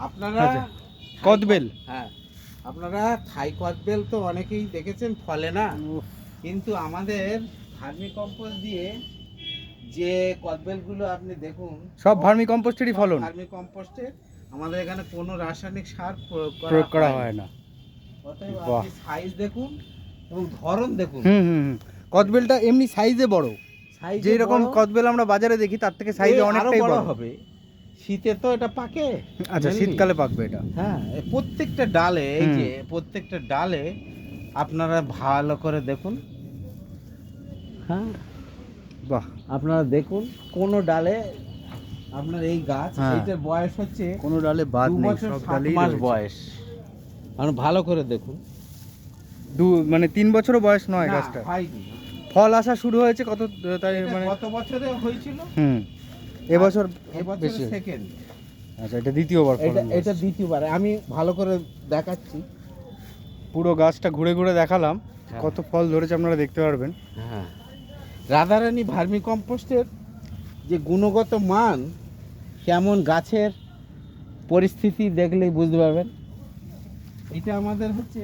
আপনারা আচ্ছা, কদবেল। হ্যাঁ, আপনারা থাই কদবেল তো অনেকেই দেখেছেন ফলে না, উফ, কিন্তু আমাদের ভার্মি কম্পোস্ট দিয়ে যে কদবেলগুলো আপনি দেখুন সব ভার্মি কম্পোস্টেরই ফলন, ভার্মি কম্পোস্টে, আমাদের এখানে কোনো রাসায়নিক সার প্রয়োগ করা হয় হয় না। না। অতএব বাহ। আপনি সাইজ দেখুন এবং ধরন দেখুন। হুম হুম হুম। কদবেলটা এমনি সাইজে বড়, সাইজে যেই রকম বড়, কদবেল আমরা বাজারে দেখি তার থেকে সাইজে আরো অনেকটাই বড় বড় হবে। শীতে তো এটা পাকে। আচ্ছা, mainly। শীতকালে পাকবে এটা। হ্যাঁ, প্রত্যেকটা ডালে, এই হুম। যে প্রত্যেকটা ডালে আপনারা ভালো করে দেখুন। হ্যাঁ, বাহ, আপনারা দেখুন কোন ডালে আপনার এই গাছ, হ্যাঁ। এইটার বয়স হচ্ছে কোনো ডালে বাদ 2 নেই, বছর সব 7 ডালেই মাস রয়েছে। বয়স। আপনি ভালো করে দেখুন। মানে 3 বছরও বয়স নয় না, গাছটা। হয়নি। ফল আসা শুরু হয়েছে কত, তাই এটা মানে? গত বছরে হয়েছিল, হুম, এবছর এবছর বেশি। সেকেন্ড। আচ্ছা, এটা দ্বিতীয়বার এটা ফলন এটা আসছে। দ্বিতীয়বার আমি ভালো করে দেখাচ্ছি। পুরো গাছটা ঘুরে ঘুরে দেখালাম, হ্যাঁ। কত ফল ধরেছে আপনারা দেখতে পারবেন। হ্যাঁ, রাধারানী ভার্মি কম্পোস্টের যে গুণগত মান কেমন, গাছের পরিস্থিতি দেখলেই বুঝতে পারবেন। এটা আমাদের হচ্ছে